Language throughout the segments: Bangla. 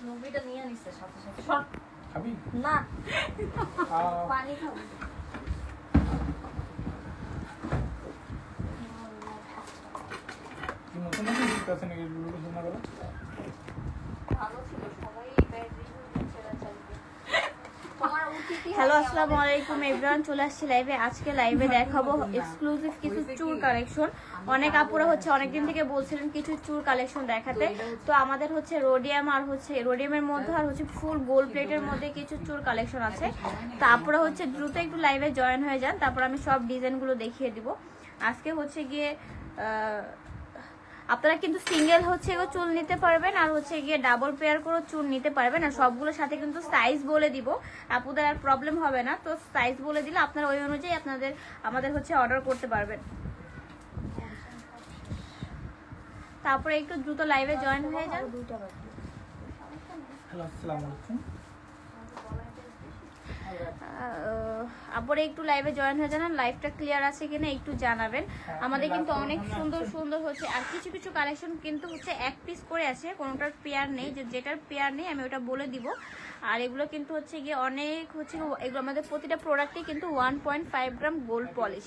মুভিটা নিয়ে নিছে সাথে সাথে খাবি না পানি খাবো কি নতুন নতুন কাছে নাকি লুডো শোনা গেল ভালো ছিল সবাই ব্যাটারি ছেড়ে চলবে হ্যালো আসসালামু আলাইকুম এভরিওয়ান, চলে আসছি লাইভে। আজকে লাইভে দেখাবো এক্সক্লুসিভ কিছু চুর কালেকশন। অনেক আপুরা হচ্ছে অনেকদিন থেকে বলছিলেন কিছু চুর কালেকশন দেখাতে, তো আমাদের হচ্ছে রোডিয়াম আর হচ্ছে রোডিয়ামের মধ্যে আর হচ্ছে ফুল গোল্ড প্লেটের মধ্যে কিছু চুর কালেকশন আছে। তো আপুরা হচ্ছে দ্রুত একটু লাইভে জয়েন হয়ে যান, তারপর আমি সব ডিজাইনগুলো দেখিয়ে দিব। আজকে হচ্ছে গিয়ে আপনারা কিন্তু সিঙ্গেল হচ্ছে এগুলো চুল নিতে পারবেন, আর হচ্ছে গিয়ে ডাবল পেয়ার করে চুল নিতে পারবেন। আর সবগুলোর সাথে কিন্তু সাইজ বলে দিব, আপনাদের আর প্রবলেম হবে না। তো সাইজ বলে দিলে আপনারা ওই অনুযায়ী আমাদের হচ্ছে অর্ডার করতে পারবেন। তারপরে একটু দ্রুত লাইভে জয়েন হয়ে যান। হ্যালো আসসালামু আলাইকুম আপরে একটু লাইভে জয়েন হয়ে যান, লাইভটা ক্লিয়ার আছে কিনা একটু জানাবেন। আমাদের কিন্তু অনেক সুন্দর সুন্দর হচ্ছে, আর কিছু কিছু কালেকশন কিন্তু হচ্ছে এক পিস করে আছে, কোনোটার পেয়ার নেই। যেটার পেয়ার নেই আমি ওটা বলে দিব। আর এগুলো কিন্তু হচ্ছে গিয়ে অনেক হচ্ছে, এগুলো আমাদের প্রতিটা প্রোডাক্টে কিন্তু 1.5 গ্রাম গোল্ড পলিশ,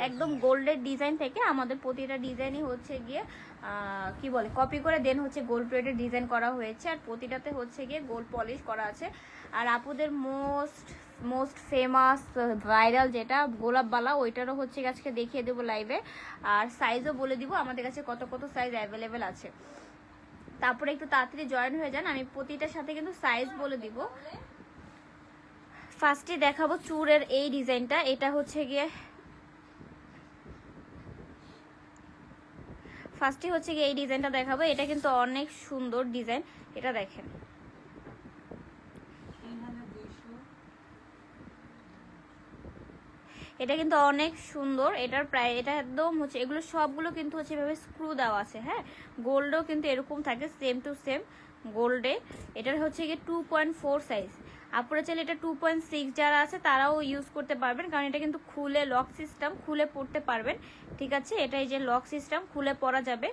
একদম গোল্ডের ডিজাইন থেকে আমাদের প্রতিটা ডিজাইনই হচ্ছে গিয়ে কি বলে কপি করে দেন হচ্ছে গোল্ড প্লেটের ডিজাইন করা হয়েছে, আর প্রতিটাতে হচ্ছে গিয়ে গোল্ড পলিশ করা আছে। আর আপুদের মোস্ট ফেমাস ভাইরাল যেটা গোলাপবালা, ওইটারও হচ্ছে আজকে দেখিয়ে দেবো লাইভে। আর সাইজও বলে দিব আমাদের কাছে কত কত সাইজ অ্যাভেলেবেল আছে। তারপরে একটু তাড়াতাড়ি জয়েন হয়ে যান, আমি প্রতিটার সাথে কিন্তু সাইজ বলে দিব। ফার্স্টে দেখাবো চুরের এই ডিজাইনটা, এটা হচ্ছে গিয়ে ফার্স্টে হচ্ছে গিয়ে এই ডিজাইনটা দেখাবো। এটা কিন্তু অনেক সুন্দর ডিজাইন, এটা দেখেন। এটা কিন্তু অনেক সুন্দর, এটার প্রায় এটা একদম হচ্ছে, এগুলো সবগুলো কিন্তু হচ্ছে এভাবে স্ক্রু দেওয়া আছে। হ্যাঁ, গোল্ডও কিন্তু এরকম থাকে সেম টু সেম গোল্ডে। এটার হচ্ছে গিয়ে 2.4 সাইজ। আপনারা চাইলে এটা 2.6 যারা আছে তারাও ইউজ করতে পারবেন, কারণ এটা কিন্তু খুলে লক সিস্টেম, খুলে পড়তে পারবেন। ঠিক আছে, এটা এই যে লক সিস্টেম, খুলে পরা যাবে।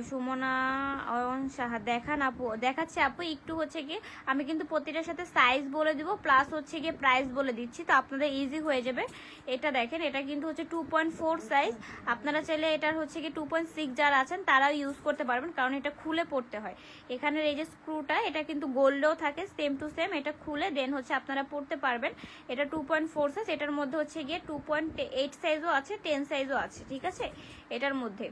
সুমনা অয়ন সাহা দেখান আপু, দেখাচ্ছে আপু একটু হচ্ছে গিয়ে আমি কিন্তু প্রতিটার সাথে সাইজ বলে দিব, প্লাস হচ্ছে গিয়ে প্রাইস বলে দিচ্ছি, তো আপনাদের ইজি হয়ে যাবে। এটা দেখেন, এটা কিন্তু হচ্ছে 2.4 সাইজ। আপনারা চাইলে এটার হচ্ছে গিয়ে 2.6 যারা আছেন তারাও ইউজ করতে পারবেন, কারণ এটা খুলে পড়তে হয়। এখানের এই যে স্ক্রুটা, এটা কিন্তু গোল্ডেও থাকে সেম টু সেম, এটা খুলে দেন হচ্ছে আপনারা পড়তে পারবেন। এটা 2.4 সাইজ, এটার মধ্যে হচ্ছে গিয়ে 2.8 সাইজও আছে, 10 সাইজও আছে। ঠিক আছে, এটার মধ্যে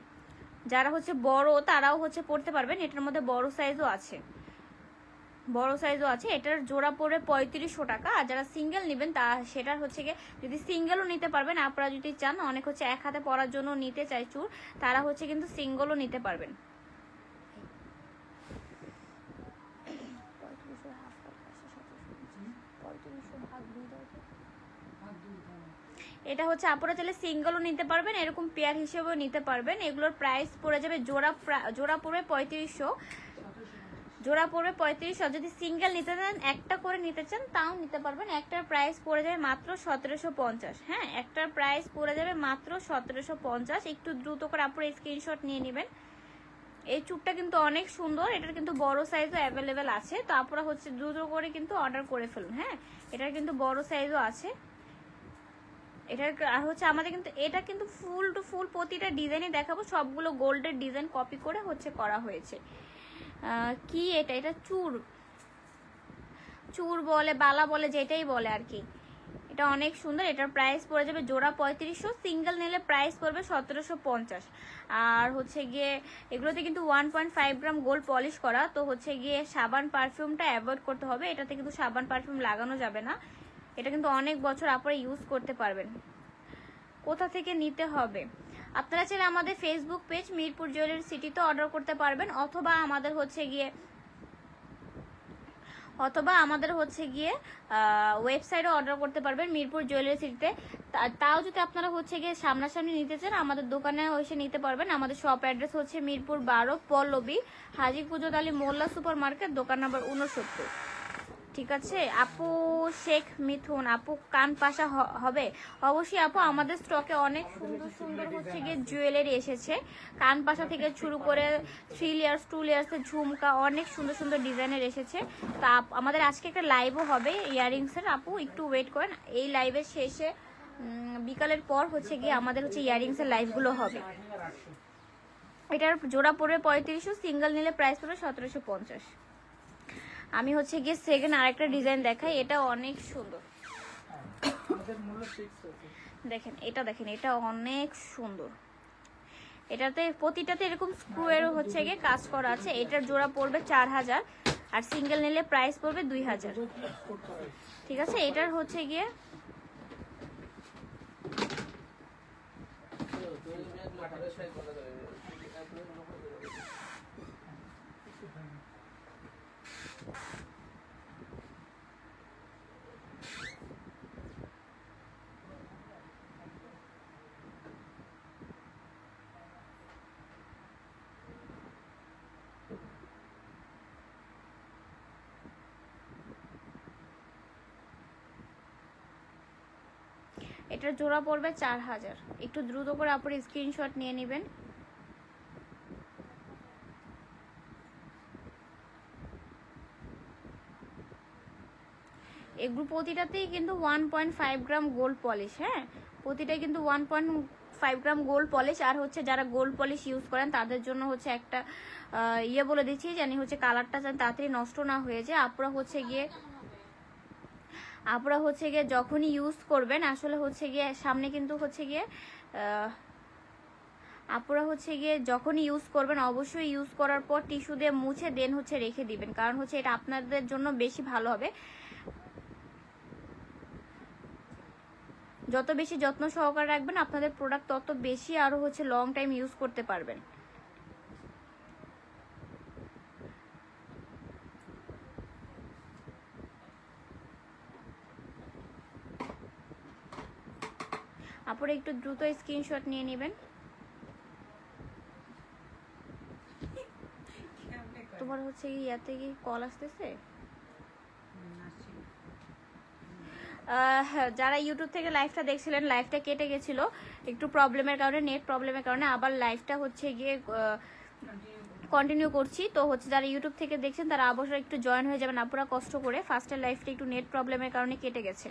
যারা হচ্ছে বড় তারাও হচ্ছে পড়তে পারবেন। এটার মধ্যে বড় সাইজও আছে, এটার জোড়া পড়বে 3500 টাকা। আর যারা সিঙ্গেল নেবেন তা সেটার হচ্ছে গিয়ে যদি সিঙ্গেলও নিতে পারবেন, আপনারা যদি চান অনেক হচ্ছে এক হাতে পরার জন্য নিতে চাই চুর, তারা হচ্ছে কিন্তু সিঙ্গেলও নিতে পারবেন। এটা হচ্ছে আপনারা চাইলে সিঙ্গেলও নিতে পারবেন, এরকম পেয়ার হিসেবেও নিতে পারবেন। এগুলোর প্রাইস পড়ে যাবে জোড়া পড়বে 3500, জোড়া পড়বে 3500। যদি সিঙ্গেল নিতে চান, একটা করে নিতে চান তাও নিতে পারবেন। একটার প্রাইস পড়ে যাবে মাত্র 1750। হ্যাঁ, একটার প্রাইস পড়ে যাবে মাত্র 1750। একটু দ্রুত করে আপনারা স্ক্রিনশট নিয়ে নেবেন। এই চুপটা কিন্তু অনেক সুন্দর, এটার কিন্তু বড় সাইজও অ্যাভেলেবেল আছে, তো আপনারা হচ্ছে দ্রুত করে কিন্তু অর্ডার করে ফেলুন। হ্যাঁ, এটার কিন্তু বড় সাইজও আছে। এটার হচ্ছে আমাদের কিন্তু এটা কিন্তু ফুল টু ফুল প্রতিটা ডিজাইনই দেখাবো, সবগুলো গোল্ডের ডিজাইন কপি করে হচ্ছে করা হয়েছে। কি এটা চুর বলে বালা বলে যেটাই বলে আর কি। এটা অনেক সুন্দর, এটার প্রাইস পড়ে যাবে জোড়া 3500, সিঙ্গেল নিলে প্রাইস পড়বে 1750। আর হচ্ছে গিয়ে এগুলোতে কিন্তু 1.5 গ্রাম গোল্ড পলিশ করা, তো হচ্ছে গিয়ে সাবান পারফিউমটা অ্যাভয়েড করতে হবে। এটাতে কিন্তু সাবান পারফিউম লাগানো যাবে না, এটা কিন্তু অনেক বছর আপনারা ইউজ করতে পারবেন। কোথা থেকে নিতে হবে, আপনারা চাইলে আমাদের ফেসবুক পেজ মিরপুর জুয়েলারি সিটিতে অর্ডার করতে পারবেন, অথবা আমাদের হচ্ছে গিয়ে ওয়েবসাইটে অর্ডার করতে পারবেন মিরপুর জুয়েলারি সিটিতে। তাও যদি আপনারা হচ্ছে গিয়ে সামনাসামনি নিতে চান, আমাদের দোকানে এসে নিতে পারবেন। আমাদের শপ অ্যাড্রেস হচ্ছে মিরপুর 12 পল্লবী হাজী পুজোদ আলী মোল্লা সুপার মার্কেট, দোকান নাম্বার 69। ঠিক আছে আপু। শেখ মিথুন আপু কান পাশা হবে? অবশ্যই আপু, আমাদের স্টকে অনেক সুন্দর সুন্দর হচ্ছে গিয়ে জুয়েলারি এসেছে। কান পাশা থেকে শুরু করে 3 লেয়ার্স 2 লেয়ার্সের ঝুমকা, অনেক সুন্দর সুন্দর ডিজাইনের এসেছে। তো আমাদের আজকে একটা লাইভও হবে ইয়ারিংসের। আপু একটু ওয়েট করেন, এই লাইভের শেষে বিকালের পর হচ্ছে গিয়ে আমাদের হচ্ছে ইয়ারিংসের লাইভগুলো হবে। এটার জোড়া পড়বে 3500, সিঙ্গেল নিলে প্রাইস পড়বে 1750। আমি হচ্ছে গিয়ে সেকেন্ড আরেকটা ডিজাইন দেখাই, এটা অনেক সুন্দর। দেখেন এটা, দেখেন এটা অনেক সুন্দর। এটাতে প্রতিটাতে এরকম স্ক্রু এর হচ্ছে গিয়ে কাজ করা আছে। এটার জোড়া পড়বে 4000 আর সিঙ্গেল নিলে প্রাইস পড়বে 2000। ঠিক আছে, এটার হচ্ছে গিয়ে এটার জোড়া পড়বে 4000। একটু দ্রুত করে আপনার স্ক্রিনশট নিয়ে নেবেন। এগুলো প্রতিটাতেই কিন্তু 1.5 গ্রাম গোল্ড পলিশ। হ্যাঁ, প্রতিটাই কিন্তু 1.5 গ্রাম গোল্ড পলিশ। আর হচ্ছে যারা গোল্ড পলিশ ইউজ করেন তাদের জন্য হচ্ছে একটা ইয়ে বলে দিচ্ছি, জানি হচ্ছে কালারটা যেন তাড়াতাড়ি নষ্ট না হয়ে যায়। আপনারা হচ্ছে গিয়ে যখনই ইউজ করবেন, আসলে হচ্ছে গিয়ে সামনে কিন্তু হচ্ছে গিয়ে আপনারা হচ্ছে গিয়ে যখনই ইউজ করবেন অবশ্যই ইউজ করার পর টিস্যু দিয়ে মুছে দেন হচ্ছে রেখে দিবেন, কারণ হচ্ছে এটা আপনাদের জন্য বেশি ভালো হবে। যত বেশি যত্ন সহকারে রাখবেন আপনাদের প্রোডাক্ট তত বেশি আরো হচ্ছে লং টাইম ইউজ করতে পারবেন। আপনারা একটু দ্রুত স্ক্রিনশট নিয়ে নেবেন। তোমার হচ্ছে ইয়াতে কি কল আসতেছে? যারা ইউটিউব থেকে লাইভটা দেখছিলেন, লাইভটা কেটে গেছিল একটু প্রবলেমের কারণে, নেট প্রবলেমের কারণে। আবার লাইভটা হচ্ছে গিয়ে কন্টিনিউ করছি। তো হচ্ছে যারা ইউটিউব থেকে দেখছেন তারা অবশ্যই একটু জয়েন হয়ে যাবেন আপনারা কষ্ট করে। ফার্স্টের লাইভটা একটু নেট প্রবলেমের কারণে কেটে গেছে।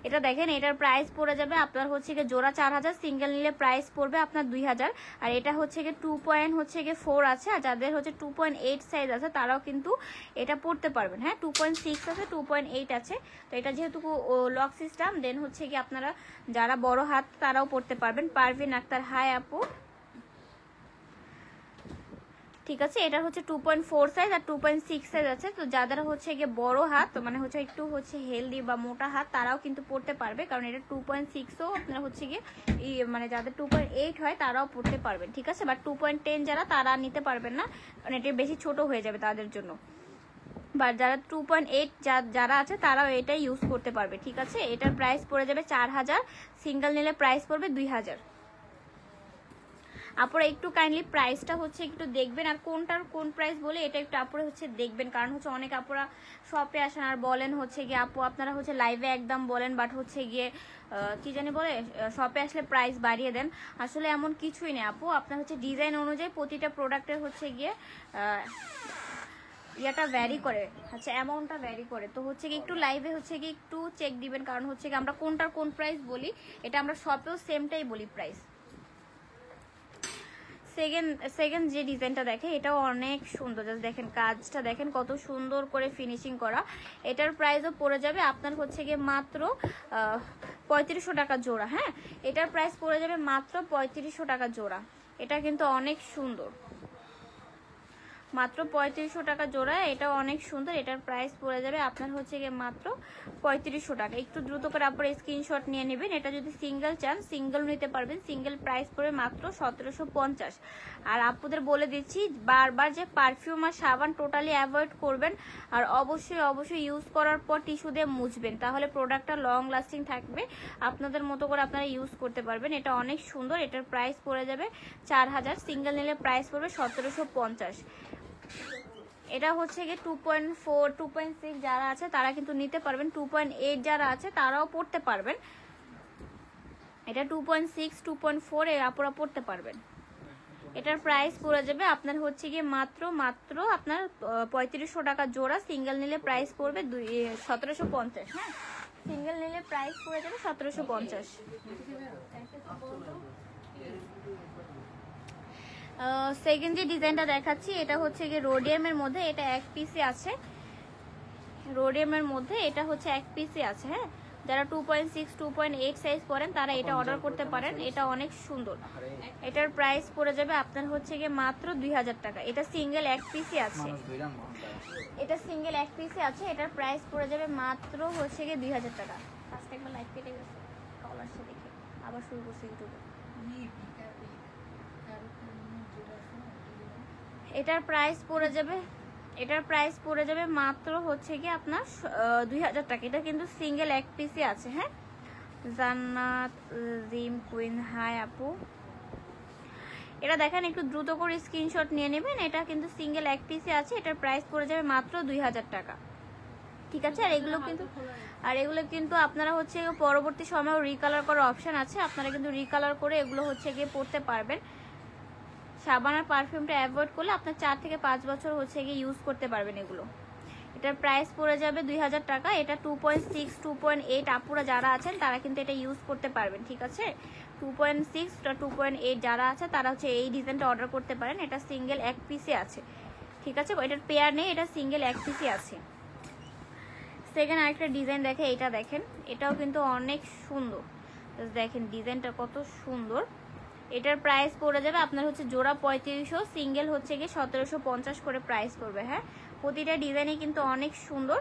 এটা দেখেন, এটার প্রাইস পড়ে যাবে আপনার হচ্ছে গিয়ে জোড়া 4000, সিঙ্গেল নিলে প্রাইস পড়বে আপনার 2000। আর এটা হচ্ছে গিয়ে 2.4 আছে। আর যাদের হচ্ছে 2.8 সাইজ আছে তারাও কিন্তু এটা পড়তে পারবেন। হ্যাঁ, 2.6 আছে, 2.8 আছে। তো এটা যেহেতু লক সিস্টেম, দেন হচ্ছে গিয়ে আপনারা যারা বড় হাত তারাও পড়তে পারবেন। পারভিন আক্তার, হাই আপু। ঠিক আছে, এটা হচ্ছে 2.4 সাইজ আর 2.6 সাইজ আছে। তো যাদের হচ্ছে গিয়ে বড় হাত, মানে হচ্ছে একটু হচ্ছে হেলদি বা মোটা হাত, তারাও কিন্তু পড়তে পারবে, কারণ এটা 2.6ও আপনারা হচ্ছে গিয়ে মানে যাদের 2.8 হয় তারাও পড়তে পারবেন। ঠিক আছে, বাট 2.10 যারা তারা নিতে পারবেন না, কারণ এটা বেশি ছোট হয়ে যাবে তাদের জন্য। বাট যারা 2.8 যারা আছে তারাও এটা ইউজ করতে পারবে। ঠিক আছে, এটার প্রাইস পড়ে যাবে 4000, সিঙ্গেল নিলে প্রাইস পড়বে 2000। আপনারা একটু কাইন্ডলি প্রাইসটা হচ্ছে একটু দেখবেন, আর কোনটার কোন প্রাইস বলে এটা একটু আপনারা হচ্ছে দেখবেন, কারণ হচ্ছে অনেক আপনারা শপে আসেন আর বলেন হচ্ছে গিয়ে আপু আপনারা হচ্ছে লাইভে একদম বলেন, বাট হচ্ছে গিয়ে কি জানি বলে শপে আসলে প্রাইস বাড়িয়ে দেন। আসলে এমন কিছুই নেই আপু, আপনার হচ্ছে ডিজাইন অনুযায়ী প্রতিটা প্রোডাক্টের হচ্ছে গিয়ে ইয়াটা ভ্যারি করে, আচ্ছা অ্যামাউন্টটা ভ্যারি করে। তো হচ্ছে কি একটু লাইভে হচ্ছে কি একটু চেক দিবেন, কারণ হচ্ছে কি আমরা কোনটার কোন প্রাইস বলি এটা আমরা শপেও সেমটাই বলি প্রাইস। সেকেন্ড যে ডিজাইনটা দেখে এটাও অনেক সুন্দর, জাস্ট দেখেন কাজটা দেখেন কত সুন্দর করে ফিনিশিং করা। এটার প্রাইসও পড়ে যাবে আপনার হচ্ছে গিয়ে মাত্র 3500 টাকা জোড়া। হ্যাঁ, এটার প্রাইস পড়ে যাবে মাত্র 3500 টাকা জোড়া। এটা কিন্তু অনেক সুন্দর, মাত্র 3500 টাকা জোড়া। এটাও অনেক সুন্দর, এটার প্রাইস পড়ে যাবে আপনার হচ্ছে গিয়ে মাত্র 3500 টাকা। একটু দ্রুত করে আপনারা স্ক্রিনশট নিয়ে নেবেন। এটা যদি সিঙ্গেল চান সিঙ্গেল নিতে পারবেন, সিঙ্গেল প্রাইস পড়বে মাত্র 1750। আর আপুদের বলে দিচ্ছি বারবার যে পারফিউম আর সাবান টোটালি অ্যাভয়েড করবেন, আর অবশ্যই ইউজ করার পর টিস্যু দিয়ে মুছবেন, তাহলে প্রোডাক্টটা লং লাস্টিং থাকবে, আপনাদের মতো করে আপনারা ইউজ করতে পারবেন। এটা অনেক সুন্দর, এটার প্রাইস পড়ে যাবে 4000, সিঙ্গেল নিলে প্রাইস পড়বে 1750। এটা হচ্ছে গিয়ে 2.4 2.6 যারা আছে তারা কিন্তু নিতে পারবেন, 2.8 যারা আছে তারাও পড়তে পারবেন। এটা 2.6 2.4 এর আপুরা পড়তে পারবেন। এটার প্রাইস পড়ে যাবে আপনার হচ্ছে গিয়ে মাত্র আপনার 3500 টাকা জোড়া। সিঙ্গেল নিলে প্রাইস পড়বে 1750। হ্যাঁ, সিঙ্গেল নিলে প্রাইস পড়ে যাবে 1750। সেকেন্ড যে ডিজাইনটা দেখাচ্ছি এটা হচ্ছে গিয়ে রোডিয়ামের মধ্যে, এটা এক পিসে আছে। রোডিয়ামের মধ্যে এটা হচ্ছে এক পিসে আছে। হ্যাঁ, যারা 2.6 2.8 সাইজ পরেন তারা এটা অর্ডার করতে পারেন। এটা অনেক সুন্দর। এটার প্রাইস পড়ে যাবে আপনার হচ্ছে গিয়ে মাত্র 2000 টাকা। এটা সিঙ্গেল এক পিসে আছে, এটা সিঙ্গেল এক পিসে আছে। এটার প্রাইস পড়ে যাবে মাত্র হচ্ছে গিয়ে 2000 টাকা। ফার্স্ট একবার লাইভ কেটে গেছে, কল আসছে দেখে আবার শুরু করছে ইউটিউবে। এটার প্রাইস পড়ে যাবে মাত্র হচ্ছে কি আপনার 2000 টাকা। এটা কিন্তু সিঙ্গেল এক পিসে আছে। হ্যাঁ, জান্নাত জিম কুইন, হাই আপু। এটা দেখেন, একটু দ্রুত করে স্ক্রিনশট নিয়ে নেবেন। এটা কিন্তু সিঙ্গেল এক পিসে আছে। এটার প্রাইস পড়ে যাবে মাত্র 2000 টাকা। ঠিক আছে। আর এগুলো কিন্তু আপনারা হচ্ছে পরবর্তী সময় রিকালার করার অপশন আছে, আপনারা কিন্তু রিকালার করে এগুলো হচ্ছে গিয়ে পড়তে পারবেন। সাবান আর পারফিউমটা অ্যাভয়েড করলে আপনার 4 থেকে 5 বছর হচ্ছে গিয়ে ইউজ করতে পারবেন এগুলো। এটার প্রাইস পড়ে যাবে 2000 টাকা। এটা 2.6 2.8 আপুরা যারা আছেন তারা কিন্তু এটা ইউজ করতে পারবেন। ঠিক আছে, 2.6 2.8 যারা আছে তারা হচ্ছে এই ডিজাইনটা অর্ডার করতে পারেন। এটা সিঙ্গেল এক পিসে আছে। ঠিক আছে, এটার পেয়ার নেই, এটা সিঙ্গেল এক পিসে আছে। সেকেন্ড আরেকটা ডিজাইন দেখে, এটা দেখেন, এটাও কিন্তু অনেক সুন্দর। দেখেন ডিজাইনটা কত সুন্দর। এটার প্রাইস পড়ে যাবে আপনার হচ্ছে জোড়া 3500, সিঙ্গেল হচ্ছে গিয়ে 1750 করে প্রাইস পড়বে। হ্যাঁ, প্রতিটা ডিজাইনই কিন্তু অনেক সুন্দর।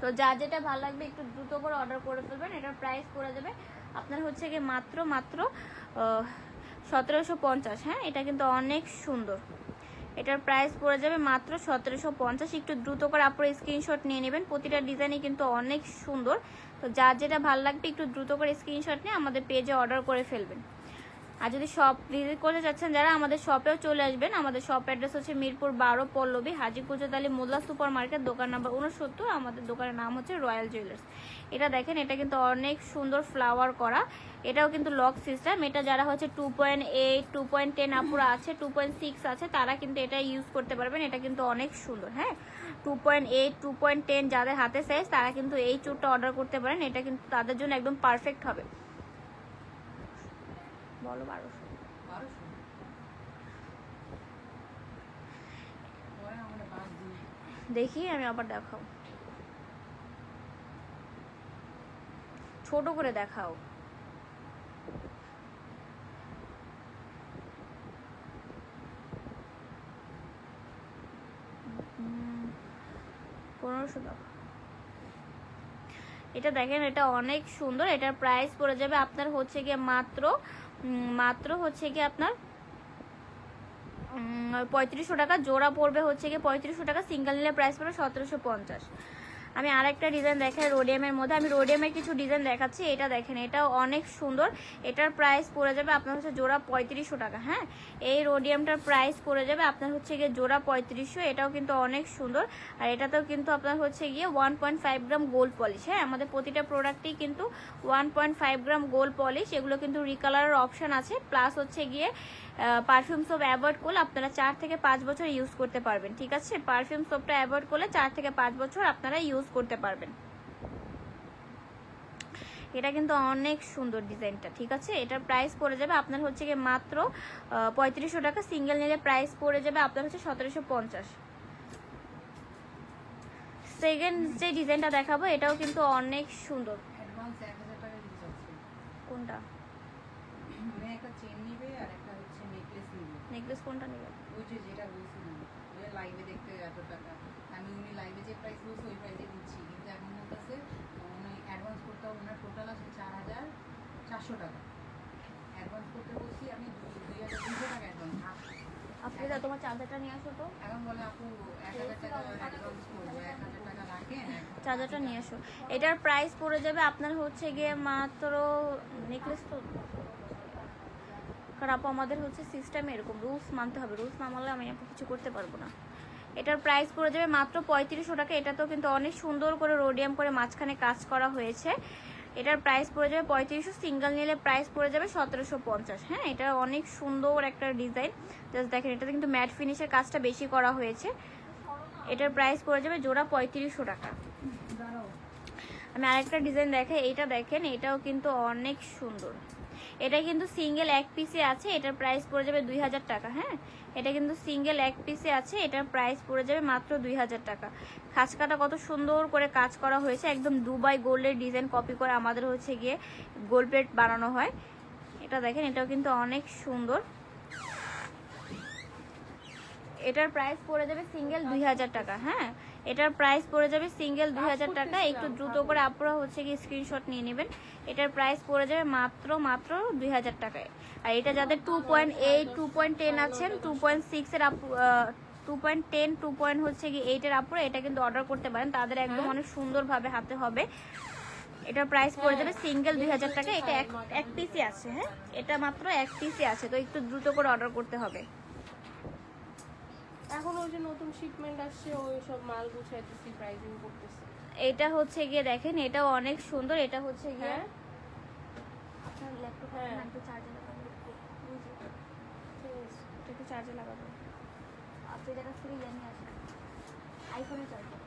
তো যা যেটা ভালো লাগবে একটু দ্রুত করে অর্ডার করে ফেলবেন। এটার প্রাইস পড়ে যাবে আপনার হচ্ছে গিয়ে মাত্র 1750। হ্যাঁ, এটা কিন্তু অনেক সুন্দর। এটার প্রাইস পড়ে যাবে মাত্র 1750। একটু দ্রুত করে আপনারা স্ক্রিনশট নিয়ে নেবেন। প্রতিটা ডিজাইনই কিন্তু অনেক সুন্দর। তো যা যেটা ভালো লাগবে একটু দ্রুত করে স্ক্রিনশট নিয়ে আমাদের পেজে অর্ডার করে ফেলবেন। আর যদি শপ ভিজিট করতে চাচ্ছেন যারা, আমাদের শপেও চলে আসবেন। আমাদের শপ অ্যাড্রেস হচ্ছে মিরপুর 12 পল্লবী, হাজীপুর আলী মোল্লা সুপার মার্কেট, দোকান নাম্বার 69। আমাদের দোকানের নাম হচ্ছে রয়্যাল জুয়েলার্স। এটা দেখেন, এটা কিন্তু অনেক সুন্দর ফ্লাওয়ার করা। এটাও কিন্তু লক সিস্টেম। এটা যারা হচ্ছে 2.8 2.10 আপুরা আছে, 2.6 আছে, তারা কিন্তু এটা ইউজ করতে পারবেন। এটা কিন্তু অনেক সুন্দর। হ্যাঁ, 2.8 2.10 যাদের হাতে সাইজ তারা কিন্তু এই চুটটা অর্ডার করতে পারেন। এটা কিন্তু তাদের জন্য একদম পারফেক্ট হবে। বলো 1200। দেখি আমি আবার দেখাও, ছোট করে দেখাও। এটা দেখেন, এটা অনেক সুন্দর। এটার প্রাইস পড়ে যাবে আপনার হচ্ছে গিয়ে মাত্র হচ্ছে গিয়ে আপনার 3500 টাকা। জোড়া পড়বে হচ্ছে গিয়ে 3500 টাকা। সিঙ্গেল নিলে প্রাইস পড়বে 1750। আমি আরেকটা ডিজাইন দেখাই রোডিয়ামের মধ্যে। আমি রোডিয়ামের কিছু ডিজাইন দেখাচ্ছি। এটা দেখেন, এটাও অনেক সুন্দর। এটার প্রাইস পড়ে যাবে আপনার হচ্ছে জোড়া 3500 টাকা। হ্যাঁ, এই রোডিয়ামটার প্রাইস পড়ে যাবে আপনার হচ্ছে গিয়ে জোড়া 3500। এটাও কিন্তু অনেক সুন্দর। আর এটাতেও কিন্তু আপনার হচ্ছে গিয়ে 1.5 গ্রাম গোল্ড পলিশ। হ্যাঁ, আমাদের প্রতিটা প্রোডাক্টই কিন্তু 1.5 গ্রাম গোল্ড পলিশ। এগুলো কিন্তু রিকালারের অপশন আছে। প্লাস হচ্ছে গিয়ে পারফিউম সোপ অ্যাভয়েড করলে আপনারা 4 থেকে 5 বছর ইউজ করতে পারবেন। ঠিক আছে, পারফিউম সোপটা অ্যাভয়েড করলে 4 থেকে 5 বছর আপনারা ইউজ করতে পারবেন। এটা কিন্তু অনেক সুন্দর ডিজাইনটা। ঠিক আছে, এটার প্রাইস পড়ে যাবে আপনার হচ্ছে গিয়ে মাত্র 3500 টাকা। সিঙ্গেল নিলে প্রাইস পড়ে যাবে আপনার হচ্ছে 1750। সেকেন্ড যে ডিজাইনটা দেখাবো এটাও কিন্তু অনেক সুন্দর। কোনটা? নেকলেস কোনটা নেবেন? ওই যে যেটা বলছিলাম, ওই লাইভে দেখতে এত টাকা, আমি উনি লাইভে যে প্রাইস বলছে ওই প্রাইসে দিচ্ছি, কিন্তু এখন বলতেছে মানে অ্যাডভান্স করতে হবে। ওনার টোটাল আছে 4400 টাকা। অ্যাডভান্স করতে বলছি আমি 2200 টাকা অ্যাডভান্স। আপনি তো তোমার চার্জারটা নিয়ে আসো তো। এখন বলে আপু 1000 টাকা অ্যাডভান্স করবো, 1000 টাকা রাখেন, চার্জারটা নিয়ে আসো। এটার প্রাইস পড়ে যাবে আপনার হচ্ছে গিয়ে মাত্র, নেকলেস তো কারণ আপু আমাদের হচ্ছে সিস্টেম এরকম, রুলস মানতে হবে। রুলস না মানলে আমি আপু কিছু করতে পারবো না। এটার প্রাইস পড়ে যাবে মাত্র 3500 টাকা। এটাতেও কিন্তু অনেক সুন্দর করে রোডিয়াম করে মাঝখানে কাজ করা হয়েছে। এটার প্রাইস পড়ে যাবে 3500, সিঙ্গেল নিলে প্রাইস পড়ে যাবে 1750। হ্যাঁ, এটা অনেক সুন্দর একটা ডিজাইন। জাস্ট দেখেন, এটাতে কিন্তু ম্যাট ফিনিশের কাজটা বেশি করা হয়েছে। এটার প্রাইস পড়ে যাবে জোড়া 3500 টাকা। আমি আরেকটা ডিজাইন দেখাই, এইটা দেখেন, এটাও কিন্তু অনেক সুন্দর। এটা কিন্তু সিঙ্গেল এক পিসে আছে, এটার প্রাইস পড়ে যাবে 2000 টাকা। হ্যাঁ, এটা কিন্তু সিঙ্গেল এক পিসে আছে, এটার প্রাইস পড়ে যাবে মাত্র 2000 টাকা। খাঁজকাটা কত সুন্দর করে কাজ করা হয়েছে, একদম দুবাই গোল্ডের ডিজাইন কপি করে আমাদের হচ্ছে গিয়ে গোল্ড প্লেট বানানো হয়। এটা দেখেন, এটাও কিন্তু অনেক সুন্দর। এটার প্রাইস পড়ে যাবে সিঙ্গেল 2000 টাকা। হ্যাঁ, এটার প্রাইস পড়ে যাবে সিঙ্গেল 2000 টাকা। একটু দ্রুত করে আপনারা হচ্ছে কি স্ক্রিনশট নিয়ে নেবেন। এটার প্রাইস পড়ে যাবে মাত্র 2000 টাকায়। আর এটা যাদের 2.8 2.10 আছেন, 2.6 এর 2.10 2. হচ্ছে কি 8 এর আপুরা, এটা কিন্তু অর্ডার করতে পারেন, তাদের একদম অনেক সুন্দরভাবে হাতে হবে। এটার প্রাইস পড়ে যাবে সিঙ্গেল 2000 টাকা। এটা এক পিসই আছে। হ্যাঁ, এটা মাত্র এক পিসই আছে, তো একটু দ্রুত করে অর্ডার করতে হবে। এখন ওই যে নতুন শিপমেন্ট আসছে, ওই সব মাল গুছাইতেছি, প্রাইসিং করতেছি। এটা হচ্ছে গিয়ে দেখেন, এটাও অনেক সুন্দর। এটা হচ্ছে গিয়ে আপনার ল্যাপটপ একটু চার্জে লাগাবো, একটু চার্জে লাগাবো। আপনি এটা থেকে জানি আসেন আইফোনের চার্জার।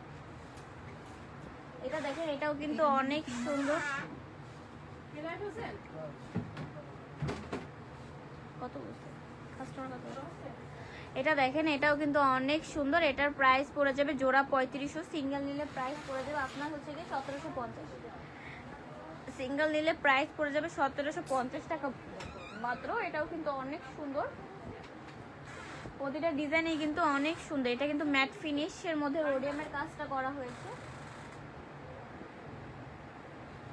এটা দেখেন, এটাও কিন্তু অনেক সুন্দর। কত বুঝতে কাস্টমার কত? এটা দেখেন, এটাও কিন্তু অনেক সুন্দর। এটার প্রাইস পড়ে যাবে জোড়া 3500, সিঙ্গেল নিলে প্রাইস পড়ে যাবে আপনার হচ্ছে গিয়ে 1750। সিঙ্গেল নিলে প্রাইস পড়ে যাবে 1750 টাকা মাত্র। এটাও কিন্তু অনেক সুন্দর, প্রতিটা ডিজাইনই কিন্তু অনেক সুন্দর। এটা কিন্তু ম্যাট ফিনিশের মধ্যে রোডিয়ামের কাজটা করা হয়েছে।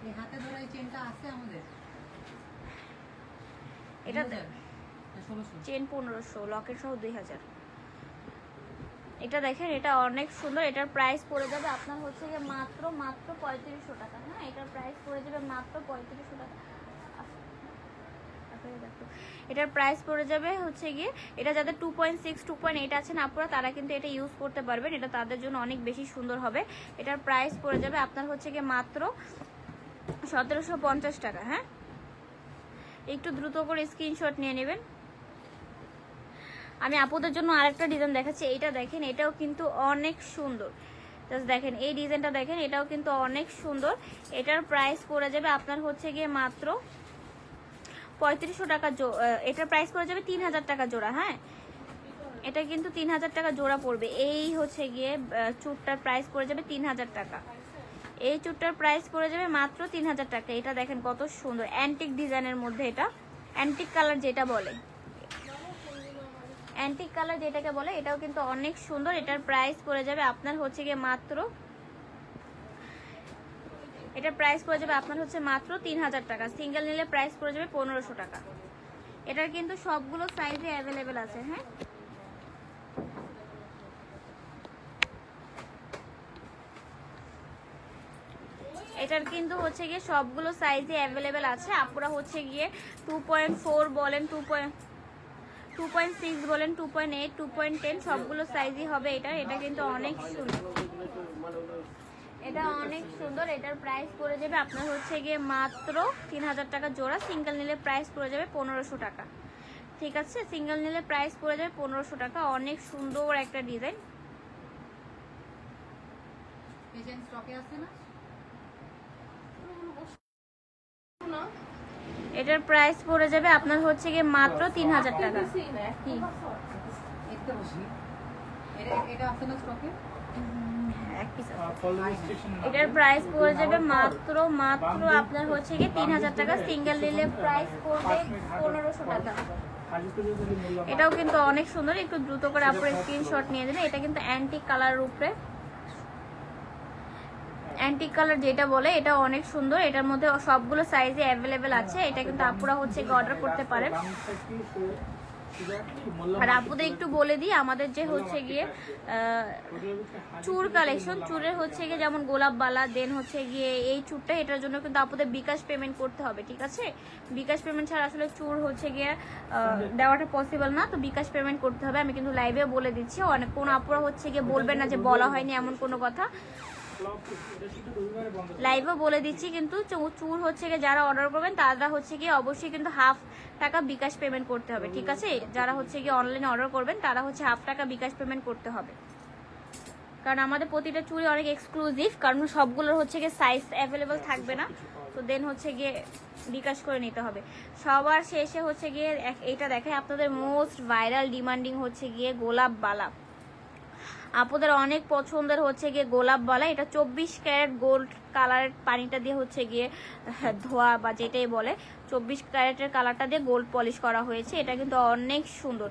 এই হাতে ধরা এই চেনটা আছে আমাদের, এটা 1600 চেন 1500, লকেট সহ 2000। এটা দেখেন, এটা অনেক সুন্দর। এটার প্রাইস পড়ে যাবে আপনার হচ্ছে গিয়ে মাত্র 3500 টাকা। হ্যাঁ, এটার প্রাইস পড়ে যাবে মাত্র 3500 টাকা। এটার প্রাইস পড়ে যাবে হচ্ছে গিয়ে, এটা যাদের 2.6 2.8 আছেন আপনারা, তারা কিন্তু এটা ইউজ করতে পারবেন, এটা তাদের জন্য অনেক বেশি সুন্দর হবে। এটার প্রাইস পড়ে যাবে আপনার হচ্ছে গিয়ে মাত্র 1750 টাকা। হ্যাঁ, একটু দ্রুত করে স্ক্রিনশট নিয়ে নেবেন। আমি আপুদের জন্য আরেকটা ডিজাইন দেখাচ্ছি। এইটা দেখেন, এটাও কিন্তু অনেক সুন্দর। জাস্ট দেখেন, এই ডিজাইনটা দেখেন, এটাও কিন্তু অনেক সুন্দর। এটার প্রাইস পড়ে যাবে আপনার হচ্ছে গিয়ে মাত্র 3500 টাকা। এটার প্রাইস পড়ে যাবে 3000 টাকা জোড়া। হ্যাঁ, এটা কিন্তু 3000 টাকা জোড়া পড়বে। এই হচ্ছে গিয়ে চুটটার প্রাইস পড়ে যাবে 3000 টাকা। এই চুটটার প্রাইস পড়ে যাবে মাত্র 3000 টাকা। এটা দেখেন কত সুন্দর অ্যান্টিক ডিজাইনের মধ্যে, এটা অ্যান্টিক কালার যেটা বলে, অ্যান্টিক কালার যেটাকে বলে, এটাও কিন্তু অনেক সুন্দর। এটার প্রাইস পড়ে যাবে আপনার হচ্ছে গিয়ে মাত্র, এটার প্রাইস পড়ে যাবে আপনার হচ্ছে মাত্র 3000 টাকা। সিঙ্গেল নিলে প্রাইস পড়ে যাবে 1500 টাকা। এটার কিন্তু সবগুলো সাইজে অ্যাভেলেবেল আছে। হ্যাঁ, এটার কিন্তু হচ্ছে গিয়ে সবগুলো সাইজে অ্যাভেলেবেল আছে। আপুরা হচ্ছে গিয়ে 2.4 বলেন, 2.6 বলেন, 2.8 2.10 সবগুলো সাইজই হবে এটা। এটা কিন্তু অনেক সুন্দর, এটা অনেক সুন্দর। এটার প্রাইস পড়ে যাবে আপনার হচ্ছে গিয়ে মাত্র 3000 টাকা জোড়া। সিঙ্গেল নিলে প্রাইস পড়ে যাবে 1500 টাকা। ঠিক আছে, সিঙ্গেল নিলে প্রাইস পড়ে যাবে 1500 টাকা। অনেক সুন্দর একটা ডিজাইন। ডিজাইন স্টকে আছে না? এটার প্রাইস পড়ে যাবে আপনার হচ্ছে গিয়ে মাত্র 3000 টাকা। কি একটু বসি, এটা আছে না স্টকে? এটার প্রাইস পড়ে যাবে মাত্র আপনার হচ্ছে গিয়ে 3000 টাকা। সিঙ্গেল নিলে প্রাইস পড়বে 1500 টাকা। এটাও কিন্তু অনেক সুন্দর। একটু দ্রুত করে আপনার স্ক্রিনশট নিয়ে নেবেন। এটা কিন্তু অ্যান্টিক কালারের উপরে, অ্যান্টিক কালার যেটা বলে, এটা অনেক সুন্দর। এটার মধ্যে সবগুলো সাইজে অ্যাভেলেবেল আছে। এটা কিন্তু আপুরা হচ্ছে অর্ডার করতে পারেন। আর আপুদের একটু বলে দিই আমাদের যে হচ্ছে গিয়ে চুর কালেকশন, চুরের হচ্ছে গিয়ে যেমন গোলাপ বালা, দেন হচ্ছে গিয়ে এই চুরটা, এটার জন্য কিন্তু আপুদের বিকাশ পেমেন্ট করতে হবে, ঠিক আছে? বিকাশ পেমেন্ট ছাড়া আসলে চুর হচ্ছে গিয়ে দেওয়াটা পসিবল না, তো বিকাশ পেমেন্ট করতে হবে। আমি কিন্তু লাইভে বলে দিচ্ছি, অনেক কোন আপুরা হচ্ছে গিয়ে বলবেন না যে বলা হয়নি এমন কোনো কথা, লাইভে বলে দিচ্ছি। কিন্তু চুর হচ্ছে গিয়ে যারা অর্ডার করবেন তারা হচ্ছে গিয়ে অবশ্যই কিন্তু হাফ টাকা বিকাশ পেমেন্ট করতে হবে, ঠিক আছে? যারা হচ্ছে গিয়ে অনলাইনে অর্ডার করবেন তারা হচ্ছে হাফ টাকা বিকাশ পেমেন্ট করতে হবে, কারণ আমাদের প্রতিটা চুড়ি অনেক এক্সক্লুসিভ, কারণ সবগুলোর হচ্ছে গিয়ে সাইজ অ্যাভেলেবল থাকবে না, তো দেন হচ্ছে গিয়ে বিকাশ করে নিতে হবে। সবার শেষে হচ্ছে গিয়ে এইটা দেখে আপনাদের মোস্ট ভাইরাল ডিমান্ডিং হচ্ছে গিয়ে গোলাপ বালা, আপনাদের অনেক পছন্দের হচ্ছে গিয়ে গোলাপ বালা। এটা 24 ক্যারেট গোল্ড কালারের পানিটা দিয়ে হচ্ছে গিয়ে ধোয়া বা যেটাই বলে 24 ক্যারেটের কালারটা দিয়ে গোল্ড পলিশ করা হয়েছে। এটা কিন্তু অনেক সুন্দর,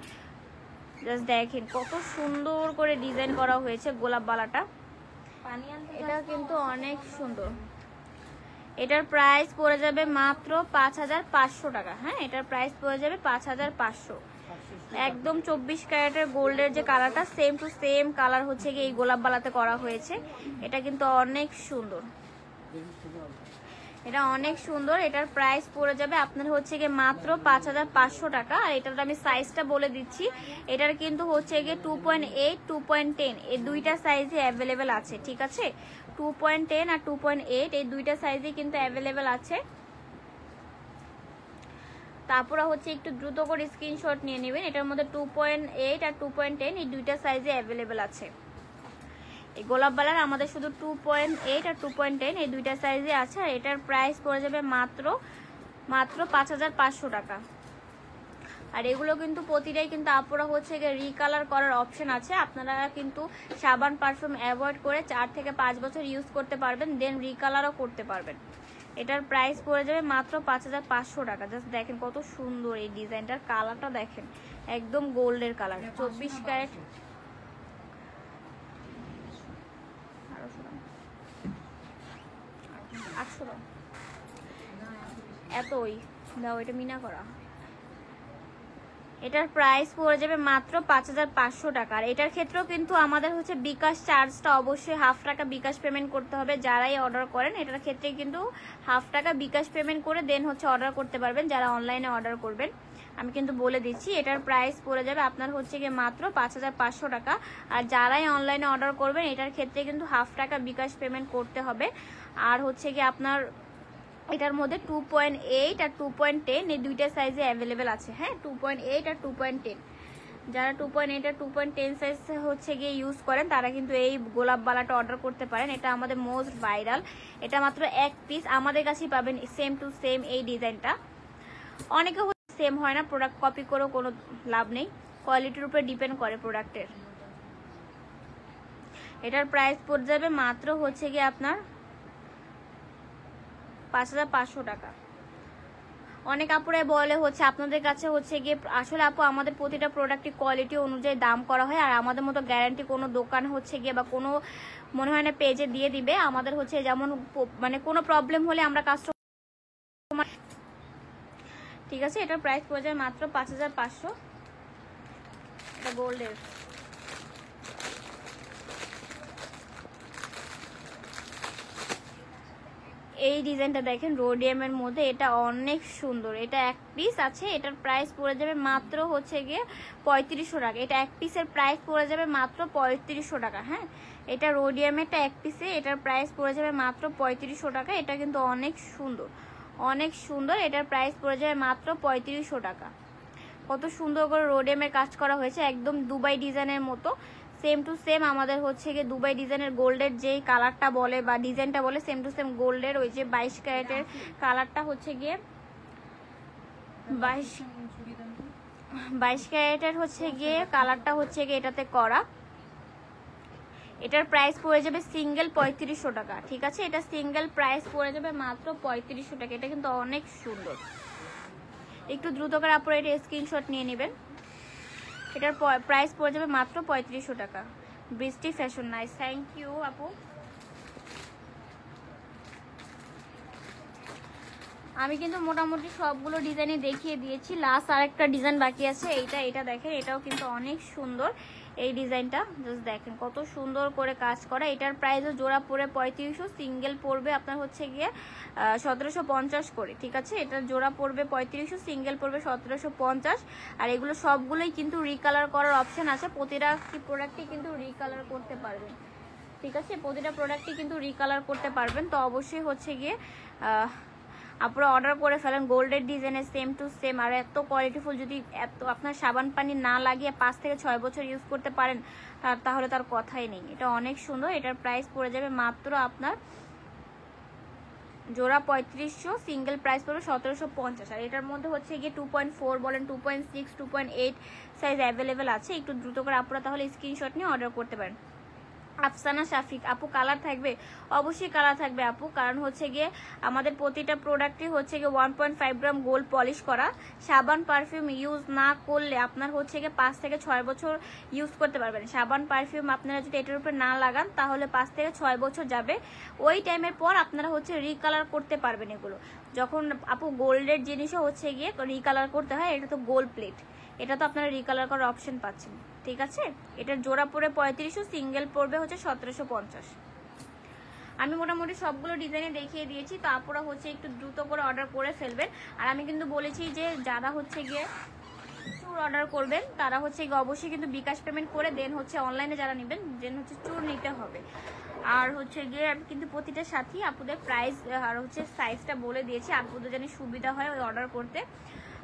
জাস্ট দেখেন কত সুন্দর করে ডিজাইন করা হয়েছে গোলাপ বালাটা, এটা কিন্তু অনেক সুন্দর। এটার প্রাইস পড়ে যাবে মাত্র 5500 টাকা। হ্যাঁ, এটার প্রাইস পড়ে যাবে 5500, একদম 24 ক্যারেটের গোল্ডের যে কালারটা সেম টু সেম কালার হচ্ছে গিয়ে এই গোলাপ বালাতে করা হয়েছে। এটা কিন্তু অনেক সুন্দর, এটা অনেক সুন্দর। এটার প্রাইস পড়ে যাবে আপনার হচ্ছে গিয়ে মাত্র 5500 টাকা। আর এটার আমি সাইজটা বলে দিচ্ছি, এটার কিন্তু হচ্ছে গিয়ে 2.8 2.10 এই দুইটা সাইজে অ্যাভেলেবেল আছে, ঠিক আছে? 2.10 আর 2.8 এই দুইটা সাইজে কিন্তু অ্যাভেলেবেল আছে। তারপরে হচ্ছে একটু দ্রুত করে স্ক্রিনশট নিয়ে নেবেন, এটার মধ্যে 2.8 আর 2.10 এই দুইটা সাইজে অ্যাভেলেবেল আছে। এই গোলাপ বালার আমাদের শুধু 2.8 আর 2.10 এই দুইটা সাইজে আছে। আর এটার প্রাইস পড়ে যাবে মাত্র 5500 টাকা। আর এগুলো কিন্তু প্রতিটাই কিন্তু আপনারা হচ্ছে গিয়ে রিকালার করার অপশন আছে, আপনারা কিন্তু সাবান পারফিউম অ্যাভয়েড করে 4 থেকে 5 বছর ইউজ করতে পারবেন, দেন রিকালারও করতে পারবেন। এটার প্রাইস পড়ে যাবে মাত্র 5500 টাকা। জাস্ট দেখেন কত সুন্দর এই ডিজাইনটার, কালারটা দেখেন একদম গোল্ডের কালার, 24 ক্যারেট। এতই দাও, এটা মিনা করা। এটার প্রাইস পড়ে যাবে মাত্র 5500 টাকা। আর এটার ক্ষেত্রেও কিন্তু আমাদের হচ্ছে বিকাশ চার্জটা অবশ্যই হাফ টাকা বিকাশ পেমেন্ট করতে হবে যারাই অর্ডার করেন। এটার ক্ষেত্রে কিন্তু হাফ টাকা বিকাশ পেমেন্ট করে দেন হচ্ছে অর্ডার করতে পারবেন যারা অনলাইনে অর্ডার করবেন। আমি কিন্তু বলে দিচ্ছি, এটার প্রাইস পড়ে যাবে আপনার হচ্ছে গিয়ে মাত্র 5500 টাকা। আর যারাই অনলাইনে অর্ডার করবেন এটার ক্ষেত্রে কিন্তু হাফ টাকা বিকাশ পেমেন্ট করতে হবে। আর হচ্ছে গিয়ে আপনার এটার মধ্যে 2.8 আর 2.10 এই দুইটা সাইজে অ্যাভেলেবেল আছে। হ্যাঁ, 2.8 আর 2.10, যারা 2.8 আর 2.10 সাইজ হচ্ছে গিয়ে ইউজ করেন তারা কিন্তু এই গোলাপ বালাটা অর্ডার করতে পারেন। এটা আমাদের মোস্ট ভাইরাল, এটা মাত্র এক পিস আমাদের কাছেই পাবেন সেম টু সেম এই ডিজাইনটা। অনেকে সেম হয় না, প্রোডাক্ট কপি করেও কোনো লাভ নেই, কোয়ালিটির উপরে ডিপেন্ড করে প্রোডাক্টের। এটার প্রাইস পড়ে যাবে মাত্র হচ্ছে গিয়ে আপনার 5500 টাকা। অনেক আপুরাই বলে হচ্ছে আপনাদের কাছে হচ্ছে গিয়ে, আসলে আপু আমাদের প্রতিটা প্রোডাক্টের কোয়ালিটি অনুযায়ী দাম করা হয়। আর আমাদের মতো গ্যারান্টি কোনো দোকান হচ্ছে গিয়ে বা কোনো মনে হয় না পেজে দিয়ে দিবে। আমাদের হচ্ছে যেমন মানে কোনো প্রবলেম হলে আমরা কাস্টমার, ঠিক আছে? এটার প্রাইস পড়ে যায় মাত্র 5500, এটা গোল্ডের। এই ডিজাইনটা দেখেন রোডিয়ামের মধ্যে, এটা অনেক সুন্দর। এটা এক পিস আছে, এটার প্রাইস পড়ে যাবে মাত্র হচ্ছে গিয়ে 3500 টাকা। এটা এক পিসের প্রাইস পড়ে যাবে মাত্র 3500 টাকা। হ্যাঁ, এটা রোডিয়ামেরটা এক পিসে, এটার প্রাইস পড়ে যাবে মাত্র 3500 টাকা। এটা কিন্তু অনেক সুন্দর, অনেক সুন্দর। এটার প্রাইস পড়ে যাবে মাত্র 3500 টাকা। কত সুন্দর করে রোডিয়ামের কাজ করা হয়েছে, একদম দুবাই ডিজাইনের মতো সেম টু সেম। আমাদের হচ্ছে গিয়ে দুবাই ডিজাইনের গোল্ডের যেই কালারটা বলে বা ডিজাইনটা বলে সেম টু সেম গোল্ডের ওই যে 22 ক্যারেটের কালারটা হচ্ছে গিয়ে 22 ক্যারেটের হচ্ছে গিয়ে কালারটা হচ্ছে গিয়ে এটাতে করা। এটার প্রাইস পড়ে যাবে সিঙ্গেল 3500 টাকা, ঠিক আছে? এটা সিঙ্গেল প্রাইস পড়ে যাবে মাত্র 3500 টাকা। এটা কিন্তু অনেক সুন্দর, একটু দ্রুত করে আপনারা এটা স্ক্রিনশট নিয়ে নেবেন। এটার প্রাইস পড়ে যাবে মাত্র 3500 টাকা। বৃষ্টি ফ্যাশন, নাইস, থ্যাংক ইউ আপু। আমি কিন্তু মোটামুটি সবগুলো ডিজাইনই দেখিয়ে দিয়েছি। লাস্ট আরেকটা ডিজাইন বাকি আছে, এটা দেখেন, এটাও কিন্তু অনেক সুন্দর। এই ডিজাইনটা জাস্ট দেখেন কত সুন্দর করে কাজ করা। এটার প্রাইসও জোড়া পড়ে 3500, সিঙ্গেল পড়বে আপনার হচ্ছে গিয়ে 1750 করে, ঠিক আছে। এটার জোড়া পড়বে 3500, সিঙ্গেল পড়বে 1750। আর এগুলো সবগুলোই কিন্তু রিকালার করার অপশন আছে, প্রতিটা প্রোডাক্টই কিন্তু রিকালার করতে পারবেন, ঠিক আছে। প্রতিটা প্রোডাক্টই কিন্তু রিকালার করতে পারবেন। তো অবশ্যই হচ্ছে গিয়ে আপনারা অর্ডার করে ফেলেন গোল্ডের ডিজাইনের সেম টু সেম। আর এত কোয়ালিটিফুল, যদি এত আপনার সাবান পানি না লাগিয়ে 5 থেকে 6 বছর ইউজ করতে পারেন তাহলে তার কথাই নেই। এটা অনেক সুন্দর। এটার প্রাইস পড়ে যাবে মাত্র আপনার জোড়া 3500, সিঙ্গেল প্রাইস পড়বে 1750। আর এটার মধ্যে হচ্ছে গিয়ে 2.4 বলেন, 2.6, 2.8 সাইজ অ্যাভেলেবেল আছে। একটু দ্রুত করে আপনারা তাহলে স্ক্রিনশট নিয়ে অর্ডার করতে পারেন। আফসানা শাফিক আপু, কালার থাকবে? অবশ্যই কালার থাকবে আপু, কারণ হচ্ছে গিয়ে আমাদের প্রতিটা প্রোডাক্টই হচ্ছে গিয়ে 1.5 গ্রাম গোল্ড পলিশ করা। সাবান পারফিউম ইউজ না করলে আপনার হচ্ছে গিয়ে 5 থেকে 6 বছর ইউজ করতে পারবেন। সাবান পারফিউম আপনারা যদি এটার উপরে না লাগান তাহলে 5 থেকে 6 বছর যাবে। ওই টাইমের পর আপনারা হচ্ছে রিকালার করতে পারবেন এগুলো। যখন আপু গোল্ডের জিনিসও হচ্ছে গিয়ে রিকালার করতে হয়, এটা তো গোল্ড প্লেট, এটা তো আপনারা রিকালার করার অপশন পাচ্ছেন, ঠিক আছে। এটার জোড়া পড়ে 3500, সিঙ্গেল পড়বে হচ্ছে 1750। আমি মোটামুটি সবগুলো ডিজাইনে দেখিয়ে দিয়েছি। তো আপনারা হচ্ছে একটু দ্রুত করে অর্ডার করে ফেলবেন। আর আমি কিন্তু বলেছি যে যারা হচ্ছে গিয়ে চুর অর্ডার করবেন তারা হচ্ছে গিয়ে অবশ্যই কিন্তু বিকাশ পেমেন্ট করে দেন হচ্ছে অনলাইনে যারা নেবেন দেন হচ্ছে চুর নিতে হবে। আর হচ্ছে গিয়ে আমি কিন্তু প্রতিটার সাথেই আপুদের প্রাইস আর হচ্ছে সাইজটা বলে দিয়েছি, আপুদের যেন সুবিধা হয় ওই অর্ডার করতে।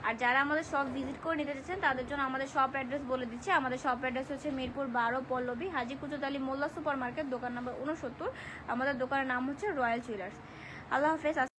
আর যারা আমাদের শপ ভিজিট করে নিতে চাচ্ছেন তাদের জন্য আমাদের শপ অ্যাড্রেস বলে দিচ্ছি। আমাদের শপ অ্যাড্রেস হচ্ছে মিরপুর 12 পল্লবী, হাজী কুতুব আলী মোল্লা সুপার মার্কেট, দোকান নম্বর 69। আমাদের দোকানের নাম হচ্ছে রয়্যাল জুয়েলার্স। আল্লাহ হাফেজ।